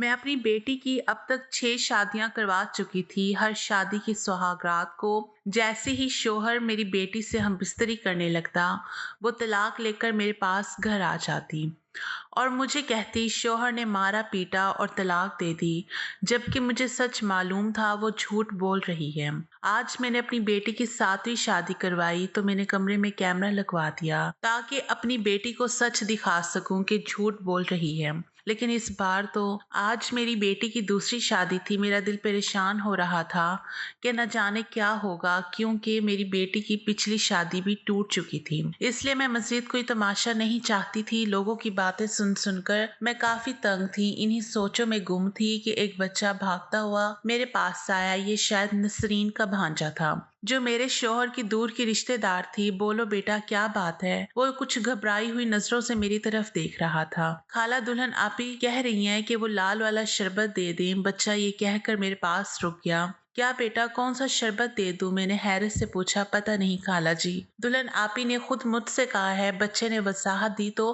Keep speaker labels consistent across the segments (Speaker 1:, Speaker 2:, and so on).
Speaker 1: मैं अपनी बेटी की अब तक 6 शादियाँ करवा चुकी थी। हर शादी की सुहागरात को जैसे ही शौहर मेरी बेटी से हमबिस्तरी करने लगता, वो तलाक लेकर मेरे पास घर आ जाती और मुझे कहती शौहर ने मारा पीटा और तलाक दे दी, जबकि मुझे सच मालूम था वो झूठ बोल रही है। आज मैंने अपनी बेटी की 7वीं शादी करवाई तो मैंने कमरे में कैमरा लगवा दिया ताकि अपनी बेटी को सच दिखा सकूं कि झूठ बोल रही है। लेकिन इस बार तो आज मेरी बेटी की दूसरी शादी थी। मेरा दिल परेशान हो रहा था कि न जाने क्या होगा, क्योंकि मेरी बेटी की पिछली शादी भी टूट चुकी थी। इसलिए मैं मजीद कोई तमाशा नहीं चाहती थी। लोगों की बातें सुन सुनकर मैं काफी तंग थी। इन्हीं सोचों में गुम थी कि एक बच्चा भागता हुआ मेरे पास आया। ये शायद नसरीन का भांजा था, जो मेरे शौहर की दूर की रिश्तेदार थी। बोलो बेटा, क्या बात है? वो कुछ घबराई हुई नजरों से मेरी तरफ देख रहा था। खाला दुल्हन आप ही कह रही हैं कि वो लाल वाला शरबत दे दें? बच्चा ये कहकर मेरे पास रुक गया। क्या बेटा, कौन सा शरबत दे दूं? मैंने हैरत से पूछा। पता नहीं खाला जी, दुल्हन आप ही ने खुद मुझसे कहा है। बच्चे ने वजाहत दी तो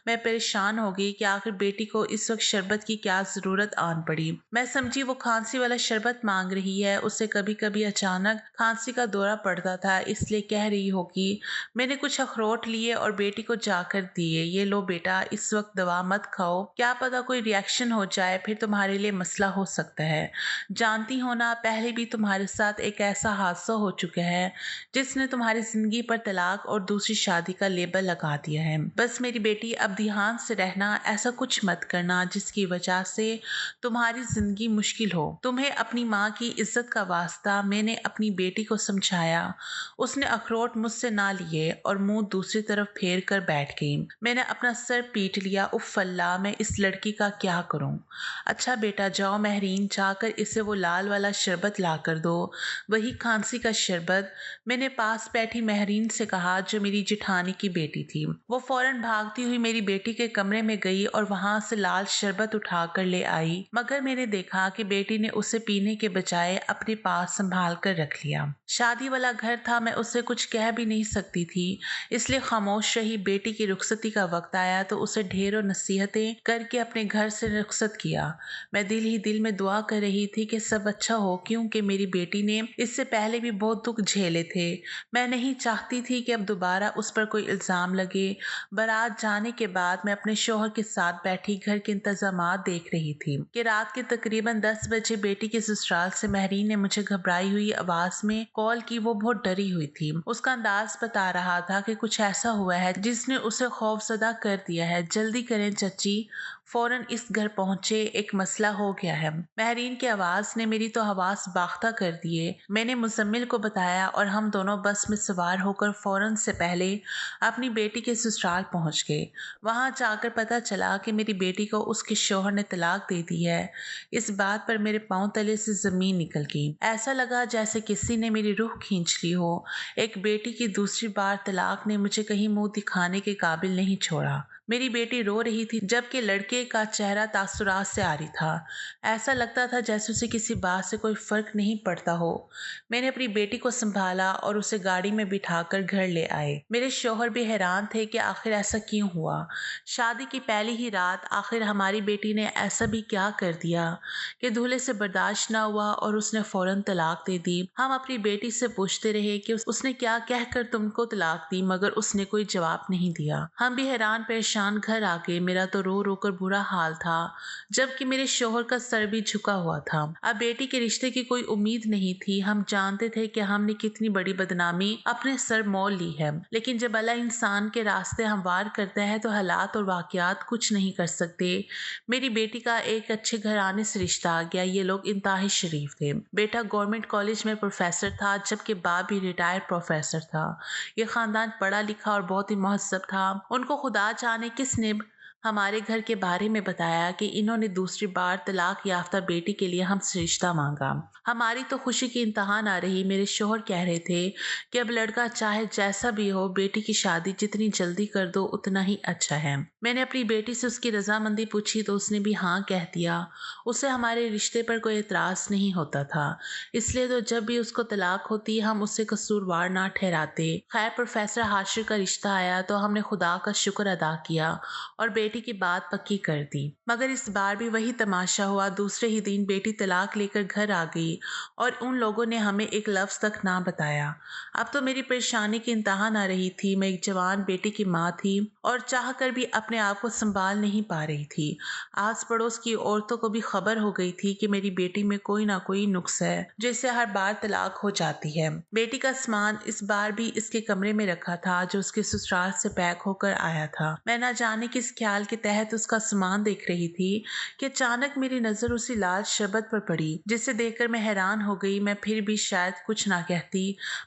Speaker 1: मैं परेशान हो गई कि आखिर बेटी को इस वक्त शरबत की क्या जरूरत आन पड़ी। मैं समझी वो खांसी वाला शरबत मांग रही है। उसे कभी कभी अचानक खांसी का दौरा पड़ता था, इसलिए कह रही होगी। मैंने कुछ अखरोट लिए और बेटी को जाकर दिए। ये लो बेटा, इस वक्त दवा मत खाओ, क्या पता कोई रिएक्शन हो जाए, फिर तुम्हारे लिए मसला हो सकता है। जानती हो ना, पहले भी तुम्हारे साथ एक ऐसा हादसा हो चुका है जिसने तुम्हारी जिंदगी पर तलाक और दूसरी शादी का लेबल लगा दिया है। बस मेरी बेटी, अब ध्यान से रहना, ऐसा कुछ मत करना जिसकी वजह से तुम्हारी जिंदगी मुश्किल हो। तुम्हें अपनी माँ की इज्जत का वास्ता। मैंने अपनी बेटी को समझाया। उसने अखरोट मुझसे ना लिए और मुंह दूसरी तरफ फेर कर बैठ गई। मैंने अपना सर पीट लिया। उफ अल्लाह, मैं इस लड़की का क्या करूं? अच्छा बेटा जाओ, महरीन, जाकर इसे वो लाल वाला शरबत ला कर दो, वही खांसी का शरबत। मैंने पास बैठी महरीन से कहा, जो मेरी जिठानी की बेटी थी। वो फौरन भागती हुई मेरी बेटी के कमरे में गई और वहां से लाल शरबत उठा कर ले आई, मगर मैंने देखा कि बेटी ने उसे पीने के बजाय अपने पास संभाल कर रख लिया। शादी वाला घर था, मैं उससे कुछ कह भी नहीं सकती थी, इसलिए खामोश रही। बेटी की रुखसती का वक्त आया तो उसे ढेरों नसीहतें करके अपने घर से रुखसत किया। मैं दिल ही दिल में दुआ कर रही थी कि सब अच्छा हो, क्योंकि मेरी बेटी ने इससे पहले भी बहुत दुख झेले थे। मैं नहीं चाहती थी कि अब दोबारा उस पर कोई इल्जाम लगे। बारात जाने के बाद मैं अपने शौहर के साथ बैठी घर के इंतजामात देख रही थी कि रात के तकरीबन 10 बजे बेटी के ससुराल से महरीन ने मुझे घबराई हुई आवाज में कॉल की। वो बहुत डरी हुई थी। उसका अंदाज बता रहा था कि कुछ ऐसा हुआ है जिसने उसे खौफजदा कर दिया है। जल्दी करें चची, फौरन इस घर पहुंचे, एक मसला हो गया है। महरीन की आवाज ने मेरी तो हवास बाख्ता कर दिए। मैंने मुजम्मिल को बताया और हम दोनों बस में सवार होकर फौरन से पहले अपनी बेटी के ससुराल पहुंच गए। वहां जाकर पता चला कि मेरी बेटी को उसके शौहर ने तलाक दे दी है। इस बात पर मेरे पांव तले से जमीन निकल गई। ऐसा लगा जैसे किसी ने मेरी रूह खींच ली हो। एक बेटी की दूसरी बार तलाक ने मुझे कहीं मुंह दिखाने के काबिल नहीं छोड़ा। मेरी बेटी रो रही थी, जबकि लड़के का चेहरा तासुरात से आ रही था। ऐसा लगता था जैसे उसे किसी बात से कोई फर्क नहीं पड़ता हो। मैंने अपनी बेटी को संभाला और उसे गाड़ी में बिठाकर घर ले आए। मेरे शौहर भी हैरान थे कि आखिर ऐसा क्यों हुआ। शादी की पहली ही रात आखिर हमारी बेटी ने ऐसा भी क्या कर दिया कि दूल्हे से बर्दाश्त ना हुआ और उसने फौरन तलाक दे दी। हम अपनी बेटी से पूछते रहे कि उसने क्या कहकर तुमको तलाक दी, मगर उसने कोई जवाब नहीं दिया। हम भी हैरान परेशान घर आ गए। मेरा तो रो रो कर बुरा हाल था, जबकि मेरे शौहर का सर भी झुका हुआ था। अब बेटी के रिश्ते की कोई उम्मीद नहीं थी। हम जानते थे कि हमने कितनी बड़ी बदनामी अपने सर मोल ली है, लेकिन जब अल्लाह इंसान के रास्ते हमवार करता है तो हालात और वाकयात कुछ नहीं कर सकते। मेरी बेटी का एक अच्छे घराने से रिश्ता आ गया। ये लोग इंतहाई शरीफ थे। बेटा गवर्नमेंट कॉलेज में प्रोफेसर था, जबकि बाप भी रिटायर्ड प्रोफेसर था। ये खानदान पढ़ा लिखा और बहुत ही महजब था। उनको खुदा जाने किसने हमारे घर के बारे में बताया कि इन्होंने दूसरी बार तलाक याफ्ता बेटी के लिए हमसे रिश्ता मांगा। हमारी तो खुशी की इंतहा ना रही। मेरे शौहर कह रहे थे कि अब लड़का चाहे जैसा भी हो, बेटी की शादी जितनी जल्दी कर दो उतना ही अच्छा है। मैंने अपनी बेटी से उसकी रजामंदी पूछी तो उसने भी हाँ कह दिया। उसे हमारे रिश्ते पर कोई एतराज नहीं होता था, इसलिए तो जब भी उसको तलाक होती हम उसे कसूरवार ना ठहराते। खैर प्रोफेसर हाशिर का रिश्ता आया तो हमने खुदा का शुक्र अदा किया और बेटी बेटी की बात पक्की कर दी। मगर इस बार भी वही तमाशा हुआ। दूसरे ही दिन बेटी तलाक लेकर घर आ गई और उन लोगों ने हमें एक लफ्ज़ तक ना बताया। अब तो मेरी परेशानी की इंतहा ना रही थी। मैं एक जवान बेटी की माँ थी और चाह कर भी अपने आप को संभाल नहीं पा रही थी। आस पड़ोस की औरतों को भी खबर हो गई थी कि मेरी बेटी में कोई ना कोई नुक्स है जिससे हर बार तलाक हो जाती है। बेटी का सामान इस बार भी इसके कमरे में रखा था जो उसके ससुराल से पैक होकर आया था। मैं ना जाने किस ख्याल के तहत उसका सामान देख रही थी कि अचानक मेरी नजर उसी लाल शरबत पर पड़ी जिसे देखकर मैं हैरान हो गई। मैं फिर भी शायद कुछ ना कहती,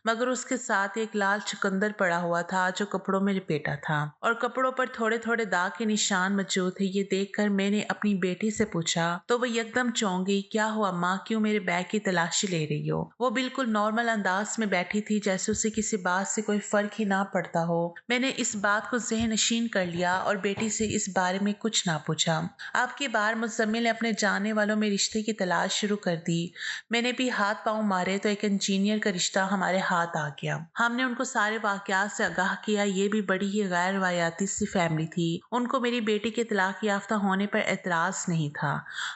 Speaker 1: मगर उसके साथ एक लाल चुकंदर पड़ा हुआ था जो कपड़ों में लपेटा था और कपड़ों पर थोड़े थोड़े दाग के निशान मौजूद थे। ये देखकर मैंने अपनी बेटी से पूछा तो वो एकदम चौंक गई। क्या हुआ माँ, क्यों मेरे बैग की तलाशी ले रही हो? वो बिल्कुल नॉर्मल अंदाज में बैठी थी जैसे उसे किसी बात से कोई फर्क ही ना पड़ता हो। मैंने इस बात को ज़हन नशीन कर लिया और बेटी से इस बारे में कुछ ना पूछा। अब की बार मुज़म्मिल ने अपने जानने वालों में रिश्ते की तलाश शुरू कर दी। मैंने भी हाथ पांव मारे तो एक इंजीनियर का रिश्ता हमारे हाथ आ गया। हमने उनको सारे वाकयात से आगाह किया। ये भी बड़ी ही गैर रवायाती सी फैमिली थी। उनको मेरी बेटी के तलाक याफ्ता होने पर एतराज़ नहीं था।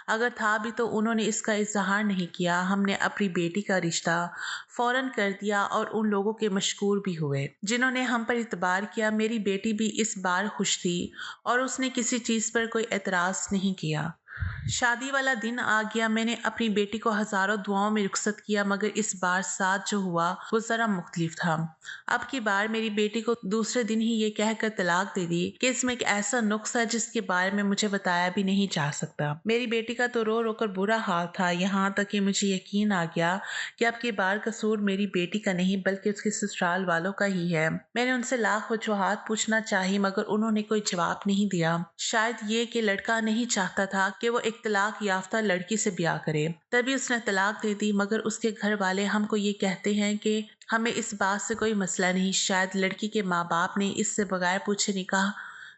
Speaker 1: अगर था भी तो उन्होंने इसका इजहार नहीं किया। हमने अपनी बेटी का रिश्ता फौरन कर दिया और उन लोगों के मशकूर भी हुए जिन्होंने हम पर इतबार किया। मेरी बेटी भी इस बार खुश थी और उसने किसी चीज़ पर कोई एतराज़ नहीं किया। शादी वाला दिन आ गया। मैंने अपनी बेटी को हजारों दुआओं में रुखसत किया, मगर इस बार साथ जो हुआ वो जरा मुख्तलिफ था। अब की बार मेरी बेटी को दूसरे दिन ही ये कहकर तलाक दे दी कि इसमें एक ऐसा नुक्स है जिसके बारे में मुझे बताया भी नहीं जा सकता। मेरी बेटी का तो रो रो कर बुरा हाल था, यहाँ तक कि मुझे यकीन आ गया कि अब की बार कसूर मेरी बेटी का नहीं बल्कि उसके ससुराल वालों का ही है। मैंने उनसे लाख वजूहात पूछना चाही मगर उन्होंने कोई जवाब नहीं दिया। शायद ये कि लड़का नहीं चाहता था कि वो एक तलाक याफ्ता लड़की से ब्याह करे, तभी उसने तलाक दे दी। मगर उसके घर वाले हमको ये कहते हैं कि हमें इस बात से कोई मसला नहीं। शायद लड़की के माँ बाप ने इससे बगैर पूछे निकाह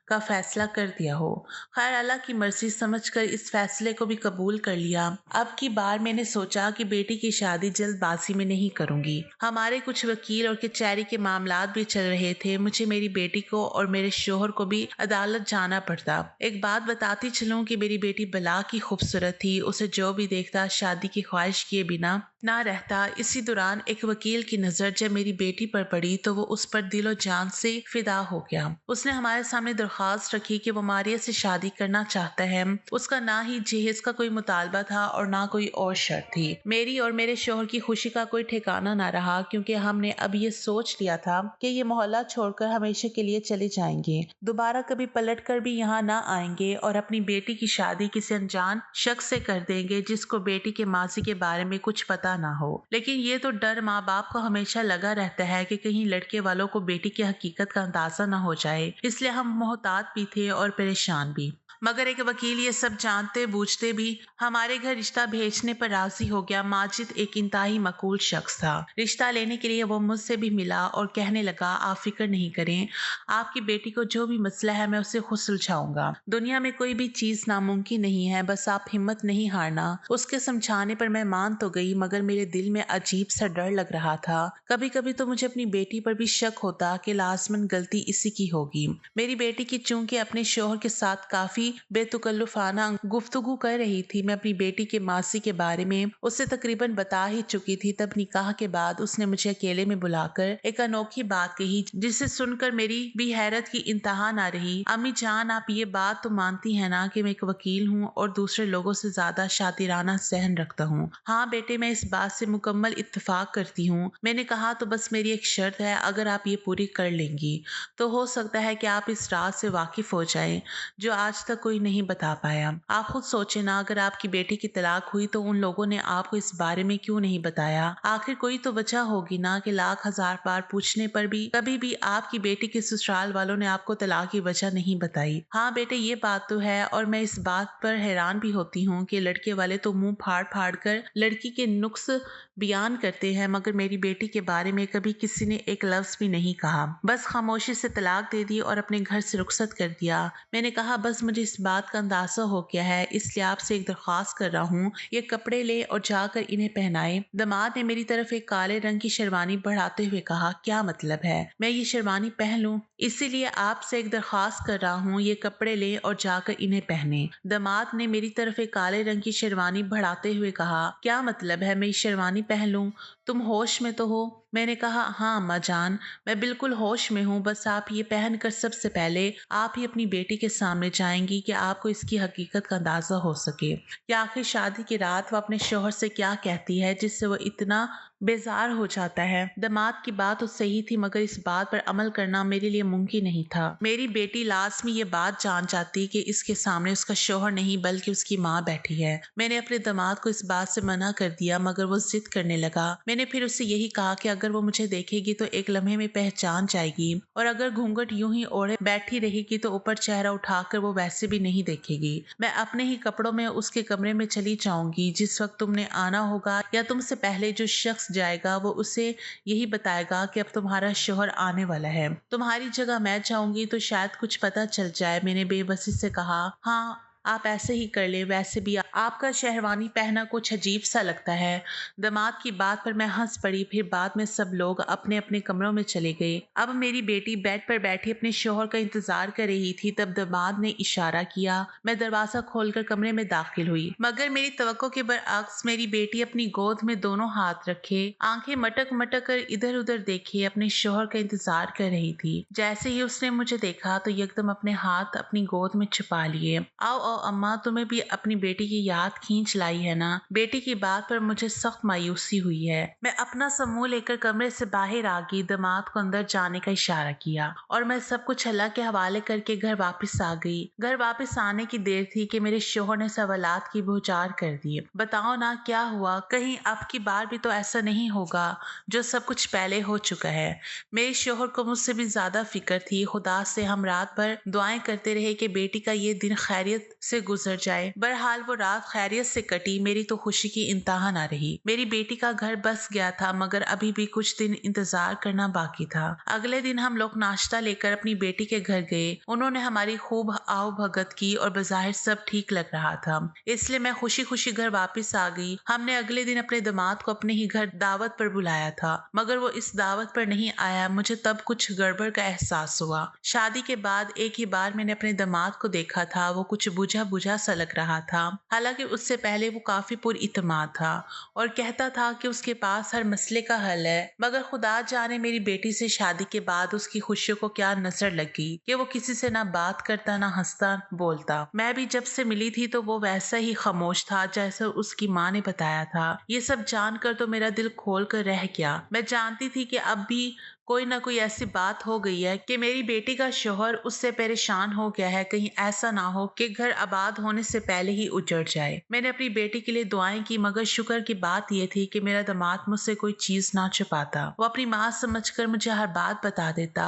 Speaker 1: का फैसला कर दिया हो। खैर अल्लाह की मर्जी समझकर इस फैसले को भी कबूल कर लिया। अब की बार मैंने सोचा कि बेटी की शादी जल्दबाजी में नहीं करूंगी। हमारे कुछ वकील और कचहरी के मामलात भी चल रहे थे। मुझे मेरी बेटी को और मेरे शोहर को भी अदालत जाना पड़ता। एक बात बताती चलूं कि मेरी बेटी बला की खूबसूरत थी। उसे जो भी देखता शादी की ख्वाहिश किए बिना ना रहता। इसी दौरान एक वकील की नजर जब मेरी बेटी पर पड़ी तो वो उस पर दिलो जान से फिदा हो गया। उसने हमारे सामने दरख्वास्त रखी कि वो मारिया से शादी करना चाहता है। उसका ना ही जहेज का कोई मुतालबा था और ना कोई और शर्त थी। मेरी और मेरे शोहर की खुशी का कोई ठिकाना ना रहा, क्योंकि हमने अब ये सोच लिया था कि ये मोहल्ला छोड़कर हमेशा के लिए चले जाएंगे, दोबारा कभी पलट कर भी यहाँ ना आएंगे और अपनी बेटी की शादी किसी अनजान शख्स से कर देंगे जिसको बेटी के माजी के बारे में कुछ पता ना हो। लेकिन ये तो डर माँ बाप को हमेशा लगा रहता है कि कहीं लड़के वालों को बेटी की हकीकत का अंदाजा ना हो जाए, इसलिए हम मोहतात भी थे और परेशान भी। मगर एक वकील ये सब जानते बूझते भी हमारे घर रिश्ता भेजने पर राजी हो गया। माजिद एक इंतहाई मकबूल शख्स था। रिश्ता लेने के लिए वो मुझसे भी मिला और कहने लगा, आप फिक्र नहीं करें, आपकी बेटी को जो भी मसला है मैं उसे खुद सुलझाऊंगा। दुनिया में कोई भी चीज नामुमकिन नहीं है, बस आप हिम्मत नहीं हारना। उसके समझाने पर मैं मान तो गई, मगर मेरे दिल में अजीब सा डर लग रहा था। कभी कभी तो मुझे अपनी बेटी पर भी शक होता कि लाजमन गलती इसी की होगी। मेरी बेटी की चूंकि अपने शोहर के साथ काफी बेतकल्लुफाना गुफ्तगू कर रही थी, मैं अपनी बेटी के मासी के बारे में उससे तकरीबन बता ही चुकी थी। तब निकाह के बाद उसने मुझे अकेले में बुलाकर एक अनोखी बात कही जिसे सुनकर मेरी भी हैरत की इंतहा ना रही। अम्मी जान, आप ये बात तो मानती हैं ना कि मैं एक वकील हूँ और दूसरे लोगों से ज्यादा शातिराना सहन रखता हूँ? हाँ बेटे, मैं इस बात से मुकम्मल इत्तेफाक करती हूँ। मैंने कहा, तो बस मेरी एक शर्त है, अगर आप ये पूरी कर लेंगी तो हो सकता है कि आप इस राज से वाकिफ हो जाएं जो आज तक कोई नहीं बता पाया। आप खुद सोचें ना, अगर आपकी बेटी की तलाक हुई तो उन लोगों ने आपको इस बारे में क्यों नहीं बताया? आखिर कोई तो वजह होगी ना कि लाख हजार बार पूछने पर भी कभी भी आपकी बेटी के ससुराल वालों ने आपको तलाक की वजह नहीं बताई। हाँ बेटे, ये बात तो है और मैं इस बात पर हैरान भी होती हूँ कि लड़के वाले तो मुंह फाड़ फाड़ कर लड़की के नुक्स बयान करते हैं, मगर मेरी बेटी के बारे में कभी किसी ने एक लफ्ज भी नहीं कहा। बस खामोशी से तलाक दे दी और अपने घर से रुखसत कर दिया। मैंने कहा, बस मुझे اس بات کا اندازہ ہو گیا ہے، اس لیے آپ سے ایک درخواست کر رہا ہوں، یہ کپڑے لے اور جا کر انہیں پہنائے۔ داماد نے میری طرف ایک کالے رنگ کی شیروانی بڑھاتے ہوئے کہا، کیا مطلب ہے؟ میں یہ شیروانی پہن لوں؟ اسی لیے آپ سے ایک درخواست کر رہا ہوں، یہ کپڑے لے اور جا کر انہیں پہنے۔ داماد نے میری طرف ایک کالے رنگ کی شیروانی بڑھاتے ہوئے کہا، کیا مطلب ہے میں یہ شیروانی پہن لوں؟ تم ہوش میں تو ہو؟ میں نے کہا، ہاں اما جان، میں بالکل ہوش میں ہوں، بس آپ یہ پہن کر سب سے پہلے آپ ہی اپنی بیٹی کے سامنے جائیں گی کہ آپ کو اس کی حقیقت کا اندازہ ہو سکے کہ آخر شادی کی رات وہ اپنے شوہر سے کیا کہتی ہے جس سے وہ اتنا بیزار ہو جاتا ہے۔ داماد کی بات تو صحیح تھی، مگر اس بات پر عمل کرنا میرے لیے ممکن نہیں تھا۔ میری بیٹی لازمی یہ بات جان جاتی کہ اس کے سامنے اس کا شوہر نہیں بلکہ اس کی ماں بیٹھی ہے۔ میں نے اپنے داماد کو اس بات سے منع کر دیا، مگر وہ ضد کرنے لگا۔ میں نے پھر اس سے یہی کہا کہ اگر وہ مجھے دیکھے گی تو ایک لمحے میں پہچان جائے گی، اور اگر گھونگھٹ یوں ہی اوڑھے بیٹھی رہے گی تو اوپر چہرہ اٹھا کر وہ ویسے بھی نہیں دیکھے گی۔ میں اپنے ہی کپڑوں میں اس کے کمرے میں چلی جاؤں گی۔ جس وقت تم نے آنا ہوگا یا تم سے پہلے جو شخص جائے گا وہ اسے یہی بتائے گا کہ اب تمہارا شوہر آنے والا ہے۔ تمہاری جگہ میں جاؤں گی تو شاید کچھ پتہ چل جائے۔ میں نے بے بسی سے کہا، ہاں آپ ایسے ہی کر لیں، ویسے بھی آپ کا شہروانی پہنا کچھ عجیب سا لگتا ہے۔ داماد کی بات پر میں ہنس پڑی۔ پھر بعد میں سب لوگ اپنے اپنے کمروں میں چلے گئے۔ اب میری بیٹی بیڈ پر بیٹھی اپنے شوہر کا انتظار کر رہی تھی، تب داماد نے اشارہ کیا۔ میں دروازہ کھول کر کمرے میں داخل ہوئی، مگر میری توقع کے برعکس میری بیٹی اپنی گود میں دونوں ہاتھ رکھے، آنکھیں مٹک مٹک کر ادھر ادھر دیکھے اپنے شوہر کا انتظار کر رہی تھی۔ جیسے ہی اس نے مجھے دیکھا تو یکدم اپنے ہاتھ اپنی گود میں چھپا لیے۔ آؤ آؤ اماں، تمہیں بھی اپنی بیٹی کی یاد کھینچ لائی ہے نا؟ بیٹی کی بات پر مجھے سخت مایوسی ہوئی ہے۔ میں اپنا منہ لے کر کمرے سے باہر آ گئی، داماد کو اندر جانے کا اشارہ کیا اور میں سب کچھ اللہ کے حوالے کر کے گھر واپس آ گئی۔ گھر واپس آنے کی دیر تھی کہ میرے شوہر نے سوالات کی بوچھار کر دی۔ بتاؤ نا کیا ہوا؟ کہیں اب کی بار بھی تو ایسا نہیں ہوگا جو سب کچھ پہلے ہو چکا ہے۔ میرے شوہر کو مجھ سے بھی زیادہ فکر تھی۔ خدا سے ہم رات بھر دعائیں کرتے رہے کہ بیٹی کا یہ دن خیریت سے گزر جائے۔ بہرحال وہ رات خیریت سے کٹی۔ میری تو خوشی کی انتہا نہ رہی۔ میری بیٹی کا گھر بس گیا تھا، مگر ابھی بھی کچھ دن انتظار کرنا باقی تھا۔ اگلے دن ہم لوگ ناشتہ لے کر اپنی بیٹی کے گھر گئے۔ انہوں نے ہماری خوب آؤ بھگت کی اور بظاہر سب ٹھیک لگ رہا تھا، اس لیے میں خوشی خوشی گھر واپس آ گئی۔ ہم نے اگلے دن اپنے داماد کو اپنے ہی گھر دعوت پر بلایا تھا، مگر وہ اس دعوت پر نہیں آیا۔ مجھے تب کچھ گڑبڑ کا احساس ہوا۔ شادی کے بعد ایک ہی بار میں نے اپنے داماد کو دیکھا تھا۔ وہ کچھ بجھا بجھا سا لگ رہا تھا، حالانکہ اس سے پہلے وہ کافی پر اعتماد تھا اور کہتا تھا کہ اس کے پاس ہر مسئلے کا حل ہے، مگر خدا جانے میری بیٹی سے شادی کے بعد اس کی خوشیوں کو کیا نظر لگی کہ وہ کسی سے نہ بات کرتا، نہ ہنستا بولتا۔ میں بھی جب سے ملی تھی تو وہ ویسا ہی خاموش تھا جیسا اس کی ماں نے بتایا تھا۔ یہ سب جان کر تو میرا دل کھول کر رہ گیا۔ میں جانتی تھی کہ اب بھی کوئی نہ کوئی ایسی بات ہو گئی ہے کہ میری بیٹی کا شوہر اس سے پریشان ہو گیا ہے، کہیں ایسا نہ ہو کہ گھر آباد ہونے سے پہلے ہی اجڑ جائے۔ میں نے اپنی بیٹی کے لیے دعائیں کی، مگر شکر کی بات یہ تھی کہ میرا داماد مجھ سے کوئی چیز نہ چھپاتا۔ وہ اپنی ماں سمجھ کر مجھے ہر بات بتا دیتا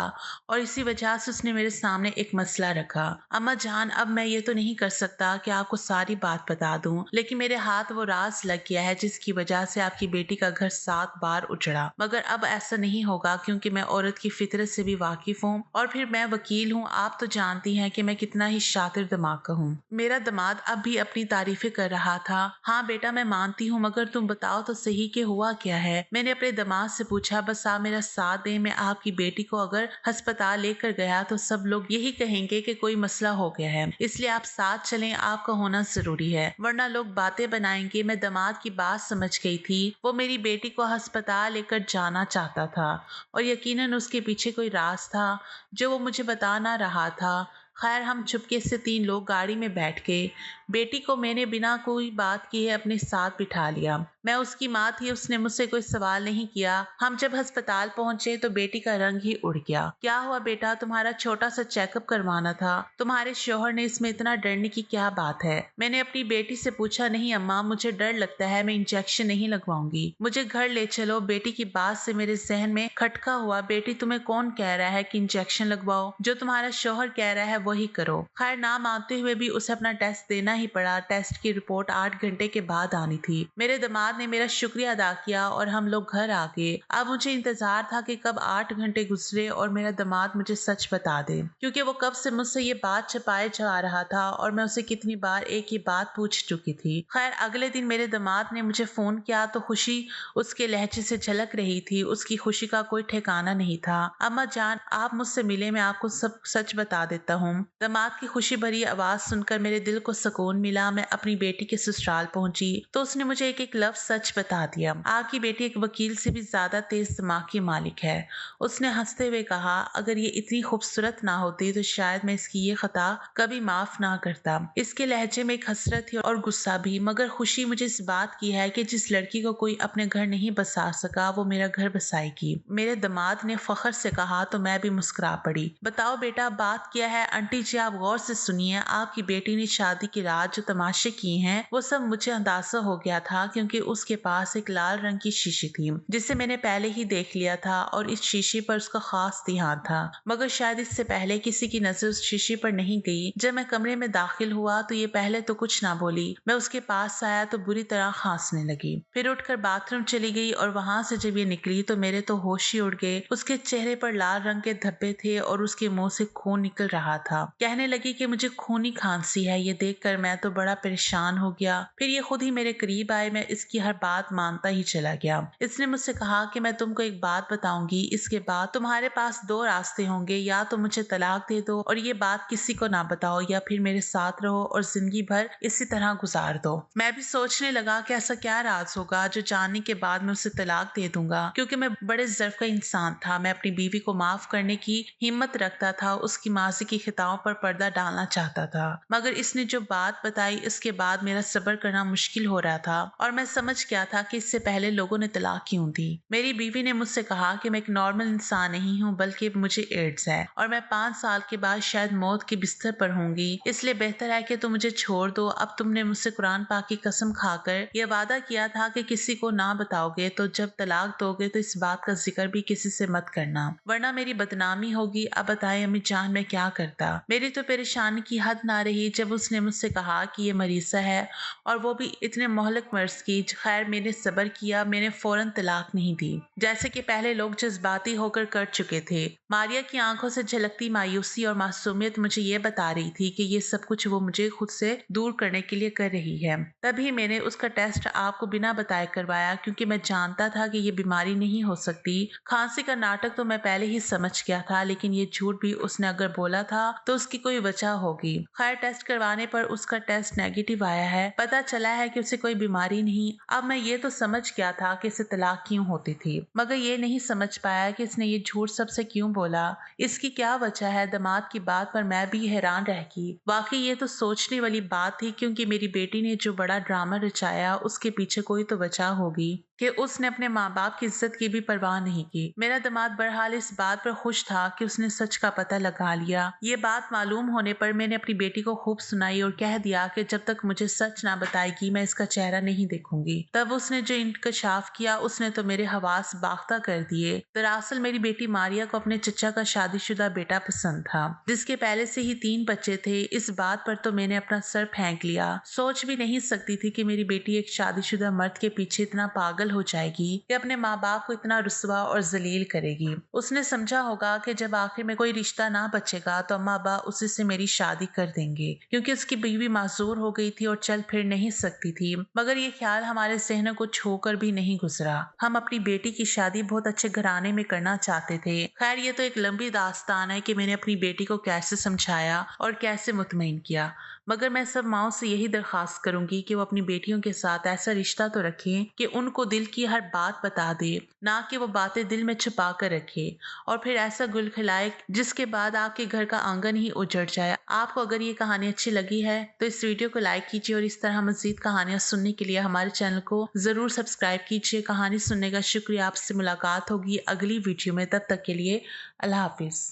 Speaker 1: اور اسی وجہ سے اس نے میرے سامنے ایک مسئلہ رکھا۔ اما جان، اب میں یہ تو نہیں کر سکتا کہ آپ کو ساری بات بتا دوں، لیکن میرے ہاتھ وہ راز لگ گیا ہے جس کی وجہ سے آپ کی بیٹی کا گھر 7 بار اجڑا، مگر اب ایسا نہیں ہوگا کیونکہ میں عورت کی فطرت سے بھی واقف ہوں، اور پھر میں وکیل ہوں۔ آپ تو جانتی ہیں کہ میں کتنا ہی شاطر دماغ کا ہوں۔ میرا داماد اب بھی اپنی تعریفیں کر رہا تھا۔ ہاں بیٹا، میں مانتی ہوں، مگر تم بتاؤ تو صحیح کہ ہوا کیا ہے؟ میں نے اپنے داماد سے پوچھا۔ بس آپ میرا ساتھ دیں، میں آپ کی بیٹی کو اگر ہسپتال لے کر گیا تو سب لوگ یہی کہیں گے کہ کوئی مسئلہ ہو گیا ہے، اس لیے آپ ساتھ چلیں، آپ کا ہونا ضروری ہے، ورنہ لوگ باتیں بنائیں گے۔ میں داماد کی بات سمجھ گئی تھی۔ وہ میری بیٹی کو ہسپتال لے کر جانا چاہتا تھا اور یقیناً اس کے پیچھے کوئی راز تھا جو وہ مجھے بتا نہ رہا تھا۔ خیر، ہم چپکے سے 3 لوگ گاڑی میں بیٹھ گئے۔ بیٹی کو میں نے بنا کوئی بات کیے اپنے ساتھ بٹھا لیا۔ میں اس کی ماں تھی، اس نے مجھ سے کوئی سوال نہیں کیا۔ ہم جب ہسپتال پہنچے تو بیٹی کا رنگ ہی اڑ گیا۔ کیا ہوا بیٹا؟ تمہارا چھوٹا سا چیک اپ کروانا تھا، تمہارے شوہر نے، اس میں اتنا ڈرنے کی کیا بات ہے؟ میں نے اپنی بیٹی سے پوچھا۔ نہیں اماں، مجھے ڈر لگتا ہے، میں انجیکشن نہیں لگواؤں گی، مجھے گھر لے چلو۔ بیٹی کی بات سے میرے ذہن میں کھٹکا ہوا، بیٹی تمہیں کون کہہ رہا ہے کہ انجیکشن لگواؤ؟ جو تمہارا شوہر کہہ رہا ہے وہی کرو۔ خیر، نہ مانتے ہوئے بھی اسے اپنا ٹیسٹ دینا ही पड़ा। टेस्ट की रिपोर्ट 8 घंटे के बाद आनी थी। मेरे दामाद ने मेरा शुक्रिया अदा किया और हम लोग घर आ गए। अब मुझे इंतजार था कि कब 8 घंटे गुजरे और मेरा दामाद मुझे सच बता दे, क्योंकि वो कब से मुझसे ये बात छुपाए जा रहा था और मैं उसे कितनी बार एक ही बात पूछ चुकी थी। खैर, अगले दिन मेरे दामाद ने मुझे फोन किया तो खुशी उसके लहजे से झलक रही थी। उसकी खुशी का कोई ठिकाना नहीं था। अम्मा जान, आप मुझसे मिले, मैं आपको सब सच बता देता हूँ। दामाद की खुशी भरी आवाज सुनकर मेरे दिल को सुकून मिला। मैं अपनी बेटी के ससुराल पहुंची तो उसने मुझे एक एक लफ्ज सच बता दिया। आपकी बेटी एक वकील से भी ज्यादा तेज दिमाग की मालिक है। उसने हंसते हुए कहा, अगर ये इतनी खूबसूरत ना होती तो शायद मैं इसकी ये खता कभी माफ ना करता। इसके लहजे में एक हसरत थी और गुस्सा भी, मगर खुशी मुझे इस बात की है कि जिस लड़की को कोई अपने घर नहीं बसा सका वो मेरा घर बसाएगी। मेरे दामाद ने फख्र से कहा तो मैं भी मुस्कुरा पड़ी। बताओ बेटा, बात क्या है? आंटी जी, आप गौर से सुनिए। आपकी बेटी ने शादी की रात जो तमाशे किए हैं वो सब मुझे अंदाजा हो गया था, क्योंकि उसके पास एक लाल रंग की शीशी थी जिसे मैंने पहले ही देख लिया था और इस शीशी पर उसका खास ध्यान था। मगर शायद इससे पहले किसी की नजर उस शीशी पर नहीं गई। जब मैं कमरे में दाखिल हुआ तो ये पहले तो कुछ ना बोली। मैं उसके पास आया तो बुरी तरह खांसने लगी। फिर उठकर बाथरूम चली गई और वहां से जब ये निकली तो मेरे तो होश ही उड़ गए। उसके चेहरे पर लाल रंग के धब्बे थे और उसके मुंह से खून निकल रहा था। कहने लगी कि मुझे खूनी खांसी है। ये देखकर मैं तो बड़ा परेशान हो गया। फिर ये खुद ही मेरे करीब आए। मैं इसकी हर बात मानता ही चला गया। इसने मुझसे कहा कि मैं तुमको एक बात बताऊंगी, इसके बाद तुम्हारे पास दो रास्ते होंगे, या तो मुझे तलाक दे दो और ये बात किसी को ना बताओ, या फिर मेरे साथ रहो और जिंदगी भर इसी तरह गुजार दो। मैं भी सोचने लगा कि ऐसा क्या राज होगा जो जानने के बाद मैं उसे तलाक दे दूंगा, क्योंकि मैं बड़े ज़र्फ का इंसान था। मैं अपनी बीवी को माफ करने की हिम्मत रखता था, उसकी माजी की खिताओं पर पर्दा डालना चाहता था। मगर इसने जो बात बताई इसके बाद मेरा सब्र करना मुश्किल हो रहा था और मैं समझ गया था कि इससे पहले लोगों ने तलाक क्यों दी। मेरी बीवी ने मुझसे कहा कि मैं एक नॉर्मल इंसान नहीं हूँ, बल्कि मुझे एड्स है और मैं 5 साल के बाद शायद मौत के बिस्तर पर होंगी। इसलिए बेहतर है कि तुम मुझे छोड़ दो। अब तुमने मुझसे कुरान पाक की कसम खाकर यह वादा किया था कि किसी को ना बताओगे, तो जब तलाक दोगे तो इस बात का जिक्र भी किसी से मत करना, वरना मेरी बदनामी होगी। अब बताए अम्मी जान, मैं क्या करता? मेरी तो परेशानी की हद ना रही जब उसने मुझसे कहा कि ये मरीजा है और वो भी इतने मोहलक मर्ज की। खैर, मैंने सब्र किया। मैंने फौरन तलाक नहीं दी जैसे कि पहले लोग जज्बाती होकर कर चुके थे। मारिया की आंखों से झलकती मायूसी और मासूमियत मुझे ये बता रही थी कि ये सब कुछ वो मुझे खुद से दूर करने के लिए कर रही है। तभी मैंने उसका टेस्ट आपको बिना बताए करवाया, क्योंकि मैं जानता था कि ये बीमारी नहीं हो सकती। खांसी का नाटक तो मैं पहले ही समझ गया था, लेकिन ये झूठ भी उसने अगर बोला था तो उसकी कोई वजह होगी। खैर, टेस्ट करवाने पर उसका टेस्ट नेगेटिव आया है। पता चला है कि उसे कोई बीमारी नहीं। अब मैं ये तो समझ गया था कि इसे तलाक क्यों होती थी, मगर ये नहीं समझ पाया कि इसने ये झूठ सबसे क्यों बोला। इसकी क्या वजह है? दामाद की बात पर मैं भी हैरान रह गई। वाकई ये तो सोचने वाली बात थी, क्योंकि मेरी बेटी ने जो बड़ा ड्रामा रचाया उसके पीछे कोई तो वजह होगी कि उसने अपने माँ बाप की इज्जत की भी परवाह नहीं की। मेरा दामाद बहरहाल इस बात पर खुश था कि उसने सच का पता लगा लिया। ये बात मालूम होने पर मैंने अपनी बेटी को खूब सुनाई और कह दिया कि जब तक मुझे सच ना बताएगी मैं इसका चेहरा नहीं देखूंगी। तब उसने जो इंकशाफ किया उसने तो मेरे हवास बाख्ता कर दिए। दरअसल मेरी बेटी मारिया को अपने चचा का शादीशुदा बेटा पसंद था, जिसके पहले से ही 3 बच्चे थे। इस बात पर तो मैंने अपना सर फेंक लिया। सोच भी नहीं सकती थी कि मेरी बेटी एक शादीशुदा मर्द के पीछे इतना पागल हो जाएगी कि अपने माँ बाप को इतना रुस्वा और जलील करेगी। उसने समझा होगा कि जब आखिर में कोई रिश्ता ना बचेगा तो अम्मा अब्बा उसी से मेरी शादी कर देंगे, क्योंकि उसकी बीवी माजूर हो गई थी और चल फिर नहीं सकती थी। मगर ये ख्याल हमारे जहनों को छूकर भी नहीं गुजरा। हम अपनी बेटी की शादी बहुत अच्छे घराने में करना चाहते थे। खैर, ये तो एक लंबी दास्तान है कि मैंने अपनी बेटी को कैसे समझाया और कैसे मुतमईन किया। मगर मैं सब माओं से यही दरखास्त करूंगी कि वो अपनी बेटियों के साथ ऐसा रिश्ता तो रखें कि उनको दिल की हर बात बता दे, ना कि वो बातें दिल में छुपा कर रखे और फिर ऐसा गुल खिलाए जिसके बाद आपके घर का आंगन ही उजड़ जाए। आपको अगर ये कहानी अच्छी लगी है तो इस वीडियो को लाइक कीजिए और इस तरह मजीद कहानियां सुनने के लिए हमारे चैनल को जरूर सब्सक्राइब कीजिए। कहानी सुनने का शुक्रिया। आपसे मुलाकात होगी अगली वीडियो में। तब तक के लिए अल्लाह हाफिज।